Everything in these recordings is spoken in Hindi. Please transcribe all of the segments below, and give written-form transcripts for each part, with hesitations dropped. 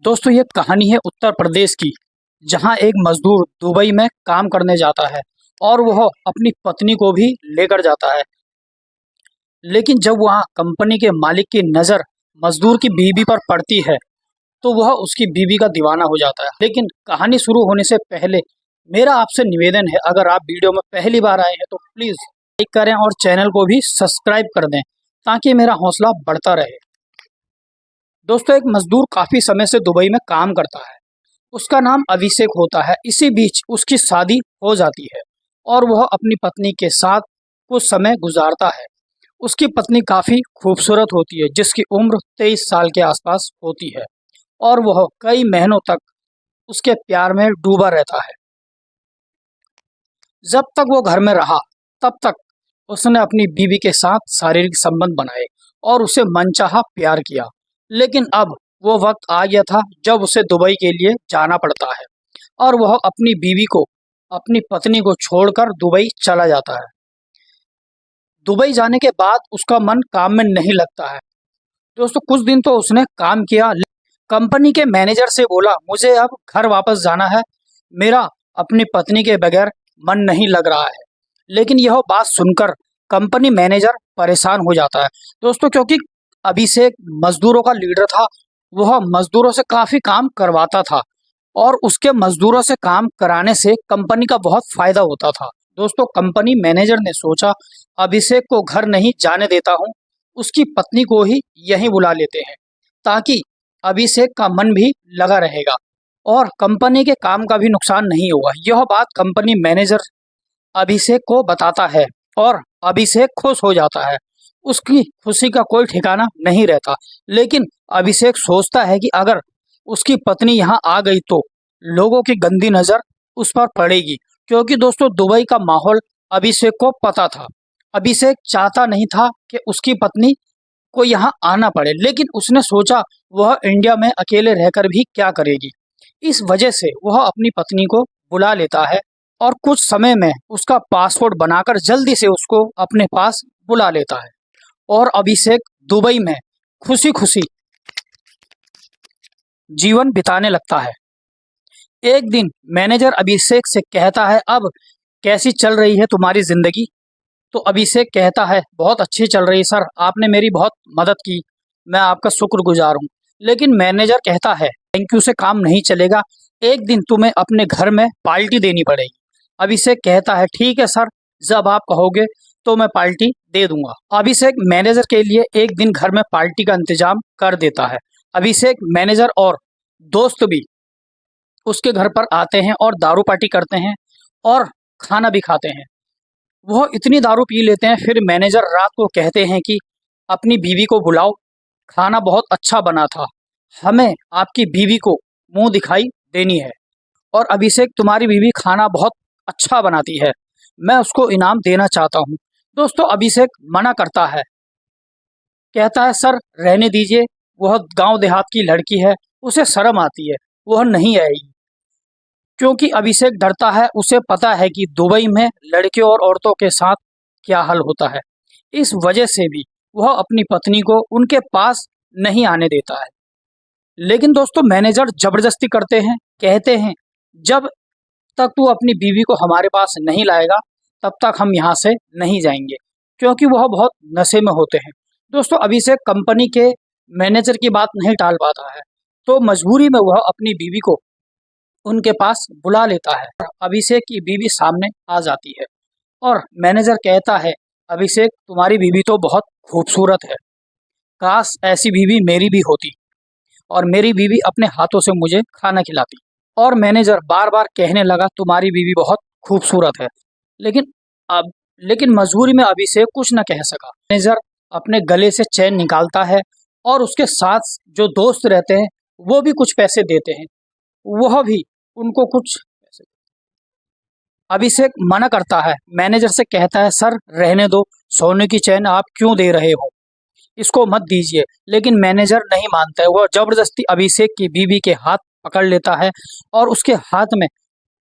दोस्तों ये कहानी है उत्तर प्रदेश की, जहां एक मजदूर दुबई में काम करने जाता है और वह अपनी पत्नी को भी लेकर जाता है। लेकिन जब वहां कंपनी के मालिक की नज़र मजदूर की बीवी पर पड़ती है तो वह उसकी बीवी का दीवाना हो जाता है। लेकिन कहानी शुरू होने से पहले मेरा आपसे निवेदन है, अगर आप वीडियो में पहली बार आए हैं तो प्लीज़ लाइक करें और चैनल को भी सब्सक्राइब कर दें ताकि मेरा हौसला बढ़ता रहे। दोस्तों एक मजदूर काफ़ी समय से दुबई में काम करता है। उसका नाम अभिषेक होता है। इसी बीच उसकी शादी हो जाती है और वह अपनी पत्नी के साथ कुछ समय गुजारता है। उसकी पत्नी काफ़ी खूबसूरत होती है, जिसकी उम्र 23 साल के आसपास होती है और वह कई महीनों तक उसके प्यार में डूबा रहता है। जब तक वो घर में रहा तब तक उसने अपनी बीवी के साथ शारीरिक संबंध बनाए और उसे मनचाहा प्यार किया। लेकिन अब वो वक्त आ गया था जब उसे दुबई के लिए जाना पड़ता है और वह अपनी बीवी को, अपनी पत्नी को छोड़कर दुबई चला जाता है। दुबई जाने के बाद उसका मन काम में नहीं लगता है। दोस्तों कुछ दिन तो उसने काम किया, कंपनी के मैनेजर से बोला मुझे अब घर वापस जाना है, मेरा अपनी पत्नी के बगैर मन नहीं लग रहा है। लेकिन यह बात सुनकर कंपनी मैनेजर परेशान हो जाता है। दोस्तों क्योंकि अभिषेक मजदूरों का लीडर था, वह मजदूरों से काफ़ी काम करवाता था और उसके मजदूरों से काम कराने से कंपनी का बहुत फायदा होता था। दोस्तों कंपनी मैनेजर ने सोचा अभिषेक को घर नहीं जाने देता हूँ, उसकी पत्नी को ही यहीं बुला लेते हैं ताकि अभिषेक का मन भी लगा रहेगा और कंपनी के काम का भी नुकसान नहीं होगा। यह बात कंपनी मैनेजर अभिषेक को बताता है और अभिषेक खुश हो जाता है। उसकी खुशी का कोई ठिकाना नहीं रहता। लेकिन अभिषेक सोचता है कि अगर उसकी पत्नी यहाँ आ गई तो लोगों की गंदी नज़र उस पर पड़ेगी, क्योंकि दोस्तों दुबई का माहौल अभिषेक को पता था। अभिषेक चाहता नहीं था कि उसकी पत्नी को यहाँ आना पड़े, लेकिन उसने सोचा वह इंडिया में अकेले रहकर भी क्या करेगी। इस वजह से वह अपनी पत्नी को बुला लेता है और कुछ समय में उसका पासपोर्ट बनाकर जल्दी से उसको अपने पास बुला लेता है और अभिषेक दुबई में खुशी खुशी जीवन बिताने लगता है। एक दिन मैनेजर अभिषेक से कहता है अब कैसी चल रही है तुम्हारी ज़िंदगी। तो अभिषेक कहता है बहुत अच्छी चल रही सर, आपने मेरी बहुत मदद की, मैं आपका शुक्रगुजार हूँ। लेकिन मैनेजर कहता है थैंक यू से काम नहीं चलेगा, एक दिन तुम्हें अपने घर में पार्टी देनी पड़ेगी। अभिषेक कहता है ठीक है सर, जब आप कहोगे तो मैं पार्टी दे दूंगा। अभिषेक मैनेजर के लिए एक दिन घर में पार्टी का इंतजाम कर देता है। अभिषेक मैनेजर और दोस्त भी उसके घर पर आते हैं और दारू पार्टी करते हैं और खाना भी खाते हैं। वह इतनी दारू पी लेते हैं, फिर मैनेजर रात को कहते हैं कि अपनी बीवी को बुलाओ, खाना बहुत अच्छा बना था, हमें आपकी बीवी को मुंह दिखाई देनी है और अभिषेक तुम्हारी बीवी खाना बहुत अच्छा बनाती है, मैं उसको इनाम देना चाहता हूँ। दोस्तों अभिषेक मना करता है, कहता है सर रहने दीजिए, वह गांव देहात की लड़की है, उसे शर्म आती है, वह नहीं आएगी। क्योंकि अभिषेक डरता है, उसे पता है कि दुबई में लड़कियों और औरतों के साथ क्या हाल होता है। इस वजह से भी वह अपनी पत्नी को उनके पास नहीं आने देता है। लेकिन दोस्तों मैनेजर जबरदस्ती करते हैं, कहते हैं जब तक तू अपनी बीवी को हमारे पास नहीं लाएगा तब तक हम यहाँ से नहीं जाएंगे, क्योंकि वह बहुत नशे में होते हैं। दोस्तों अभिषेक कंपनी के मैनेजर की बात नहीं टाल पाता है, तो मजबूरी में वह अपनी बीवी को उनके पास बुला लेता है। अभिषेक की बीवी सामने आ जाती है और मैनेजर कहता है अभिषेक तुम्हारी बीवी तो बहुत खूबसूरत है, काश ऐसी बीवी मेरी भी होती और मेरी बीवी अपने हाथों से मुझे खाना खिलाती। और मैनेजर बार बार कहने लगा तुम्हारी बीवी बहुत खूबसूरत है। लेकिन अब मजबूरी में अभिषेक कुछ न कह सका। मैनेजर अपने गले से चैन निकालता है और उसके साथ जो दोस्त रहते हैं वो भी कुछ पैसे देते हैं, वह भी उनको कुछ पैसे। अभिषेक मना करता है, मैनेजर से कहता है सर रहने दो, सोने की चैन आप क्यों दे रहे हो, इसको मत दीजिए। लेकिन मैनेजर नहीं मानता है, वह जबरदस्ती अभिषेक की बीवी के हाथ पकड़ लेता है और उसके हाथ में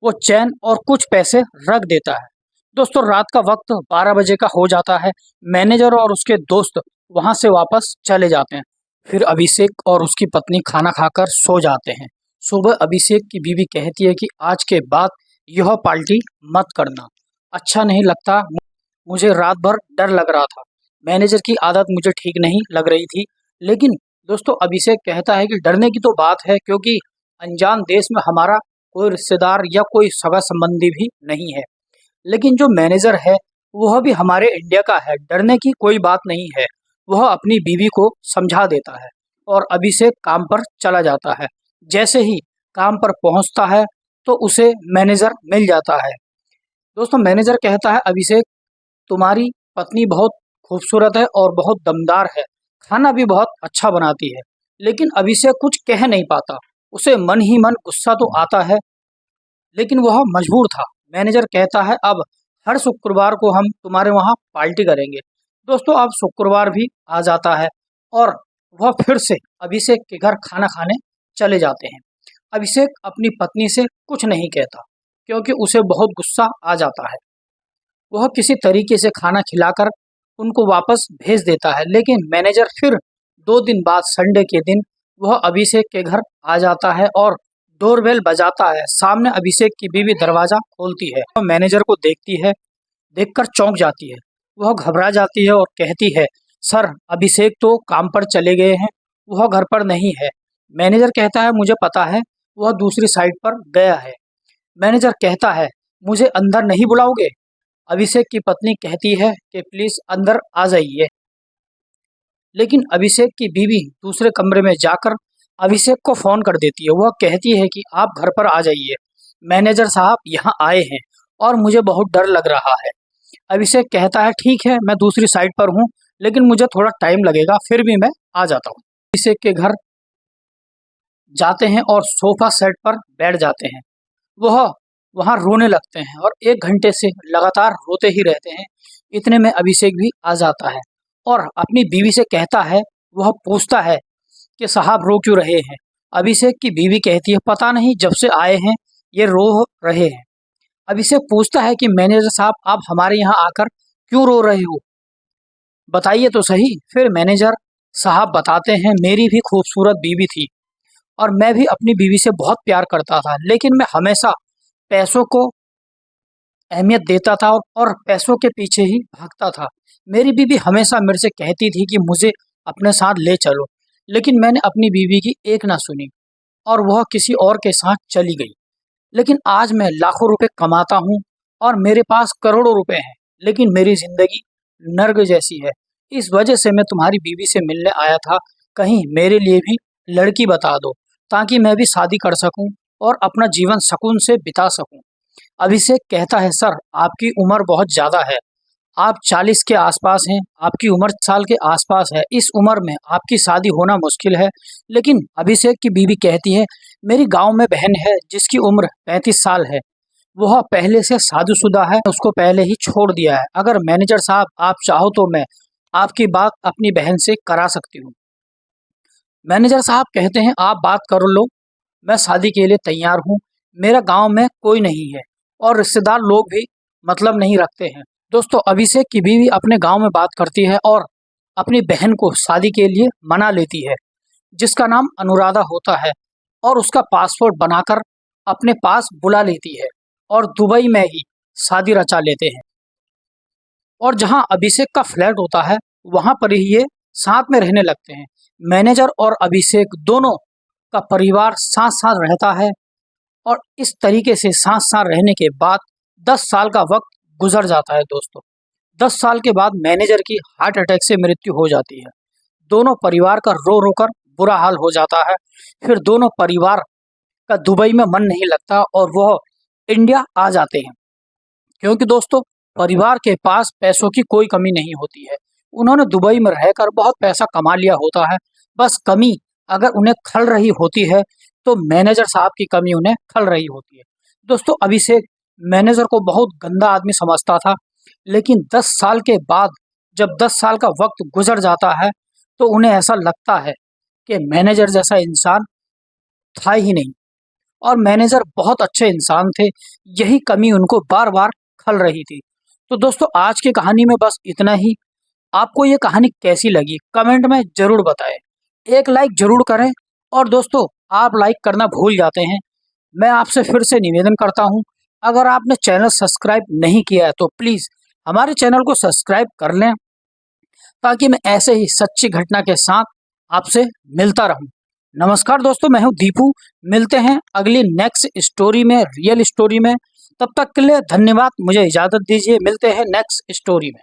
वो चैन और कुछ पैसे रख देता है। दोस्तों रात का वक्त 12 बजे का हो जाता है। मैनेजर और उसके दोस्त वहां से वापस चले जाते हैं फिर अभिषेक और उसकी पत्नी खाना खाकर सो जाते हैं। सुबह अभिषेक की बीवी कहती है कि आज के बाद यह पार्टी मत करना, अच्छा नहीं लगता। मुझे रात भर डर लग रहा था। मैनेजर की आदत मुझे ठीक नहीं लग रही थी। लेकिन दोस्तों अभिषेक कहता है कि डरने की तो बात है, क्योंकि अनजान देश में हमारा कोई रिश्तेदार या कोई सगा संबंधी भी नहीं है। लेकिन जो मैनेजर है वह भी हमारे इंडिया का है, डरने की कोई बात नहीं है। वह अपनी बीवी को समझा देता है और अभिषेक काम पर चला जाता है। जैसे ही काम पर पहुंचता है तो उसे मैनेजर मिल जाता है। दोस्तों मैनेजर कहता है, अभिषेक तुम्हारी पत्नी बहुत खूबसूरत है और बहुत दमदार है, खाना भी बहुत अच्छा बनाती है। लेकिन अभिषेक कुछ कह नहीं पाता। उसे मन ही मन गुस्सा तो आता है, लेकिन वह मजबूर था। मैनेजर कहता है, अब हर शुक्रवार को हम तुम्हारे वहाँ पार्टी करेंगे। दोस्तों अब शुक्रवार भी आ जाता है और वह फिर से अभिषेक के घर खाना खाने चले जाते हैं। अभिषेक अपनी पत्नी से कुछ नहीं कहता, क्योंकि उसे बहुत गुस्सा आ जाता है। वह किसी तरीके से खाना खिलाकर उनको वापस भेज देता है। लेकिन मैनेजर फिर 2 दिन बाद संडे के दिन वह अभिषेक के घर आ जाता है और डोरबेल बजाता है। सामने अभिषेक की बीवी दरवाजा खोलती है और मैनेजर को देखती है। देखकर चौंक जाती है। वह घबरा जाती है और कहती है, सर अभिषेक तो काम पर चले गए हैं, वह घर पर नहीं है। मैनेजर कहता है, मुझे पता है, वह दूसरी साइड पर गया है। मैनेजर कहता है, मुझे अंदर नहीं बुलाओगे? अभिषेक की पत्नी कहती है कि प्लीज अंदर आ जाइए। लेकिन अभिषेक की बीवी दूसरे कमरे में जाकर अभिषेक को फोन कर देती है। वह कहती है कि आप घर पर आ जाइए, मैनेजर साहब यहाँ आए हैं और मुझे बहुत डर लग रहा है। अभिषेक कहता है, ठीक है मैं दूसरी साइड पर हूँ, लेकिन मुझे थोड़ा टाइम लगेगा, फिर भी मैं आ जाता हूँ। अभिषेक के घर जाते हैं और सोफा सेट पर बैठ जाते हैं। वह वहाँ रोने लगते हैं और 1 घंटे से लगातार रोते ही रहते हैं। इतने में अभिषेक भी आ जाता है और अपनी बीवी से कहता है, वह पूछता है कि साहब रो क्यों रहे हैं? अभिषेक की बीवी कहती है, पता नहीं जब से आए हैं ये रो रहे हैं। अभिषेक पूछता है कि मैनेजर साहब आप हमारे यहाँ आकर क्यों रो रहे हो, बताइए तो सही। फिर मैनेजर साहब बताते हैं, मेरी भी खूबसूरत बीवी थी और मैं भी अपनी बीवी से बहुत प्यार करता था, लेकिन मैं हमेशा पैसों को अहमियत देता था और पैसों के पीछे ही भागता था। मेरी बीवी हमेशा मेरे से कहती थी कि मुझे अपने साथ ले चलो, लेकिन मैंने अपनी बीवी की एक ना सुनी और वह किसी और के साथ चली गई। लेकिन आज मैं लाखों रुपए कमाता हूँ और मेरे पास करोड़ों रुपए हैं, लेकिन मेरी जिंदगी नर्क जैसी है। इस वजह से मैं तुम्हारी बीवी से मिलने आया था। कहीं मेरे लिए भी लड़की बता दो, ताकि मैं भी शादी कर सकूं और अपना जीवन सुकून से बिता सकूं। अभिषेक कहता है, सर आपकी उम्र बहुत ज़्यादा है, आप 40 के आसपास हैं, आपकी उम्र साल के आसपास है, इस उम्र में आपकी शादी होना मुश्किल है। लेकिन अभिषेक की बीवी कहती है, मेरी गांव में बहन है जिसकी उम्र 35 साल है, वह पहले से शादीशुदा है, उसको पहले ही छोड़ दिया है। अगर मैनेजर साहब आप चाहो तो मैं आपकी बात अपनी बहन से करा सकती हूँ। मैनेजर साहब कहते हैं, आप बात कर लो, मैं शादी के लिए तैयार हूँ। मेरा गांव में कोई नहीं है और रिश्तेदार लोग भी मतलब नहीं रखते हैं। दोस्तों अभिषेक की बीवी अपने गांव में बात करती है और अपनी बहन को शादी के लिए मना लेती है, जिसका नाम अनुराधा होता है, और उसका पासपोर्ट बनाकर अपने पास बुला लेती है और दुबई में ही शादी रचा लेते हैं। और जहां अभिषेक का फ्लैट होता है वहां पर ही ये साथ में रहने लगते हैं। मैनेजर और अभिषेक दोनों का परिवार साथ साथ रहता है और इस तरीके से साथ साथ रहने के बाद 10 साल का वक्त गुजर जाता है। दोस्तों 10 साल के बाद मैनेजर की हार्ट अटैक से मृत्यु हो जाती है। दोनों परिवार का रो रो कर बुरा हाल हो जाता है। फिर दोनों परिवार का दुबई में मन नहीं लगता और वह इंडिया आ जाते हैं, क्योंकि दोस्तों परिवार के पास पैसों की कोई कमी नहीं होती है। उन्होंने दुबई में रहकर बहुत पैसा कमा लिया होता है। बस कमी अगर उन्हें खल रही होती है तो मैनेजर साहब की कमी उन्हें खल रही होती है। दोस्तों अभिषेक मैनेजर को बहुत गंदा आदमी समझता था, लेकिन 10 साल के बाद जब 10 साल का वक्त गुजर जाता है तो उन्हें ऐसा लगता है कि मैनेजर जैसा इंसान था ही नहीं और मैनेजर बहुत अच्छे इंसान थे। यही कमी उनको बार बार खल रही थी। तो दोस्तों आज की कहानी में बस इतना ही। आपको ये कहानी कैसी लगी कमेंट में ज़रूर बताएं। एक लाइक जरूर करें। और दोस्तों, आप लाइक करना भूल जाते हैं, मैं आपसे फिर से निवेदन करता हूं, अगर आपने चैनल सब्सक्राइब नहीं किया है तो प्लीज़ हमारे चैनल को सब्सक्राइब कर लें, ताकि मैं ऐसे ही सच्ची घटना के साथ आपसे मिलता रहूं। नमस्कार दोस्तों, मैं हूं दीपू। मिलते हैं अगली नेक्स्ट स्टोरी में, रियल स्टोरी में। तब तक के लिए धन्यवाद, मुझे इजाज़त दीजिए। मिलते हैं नेक्स्ट स्टोरी में।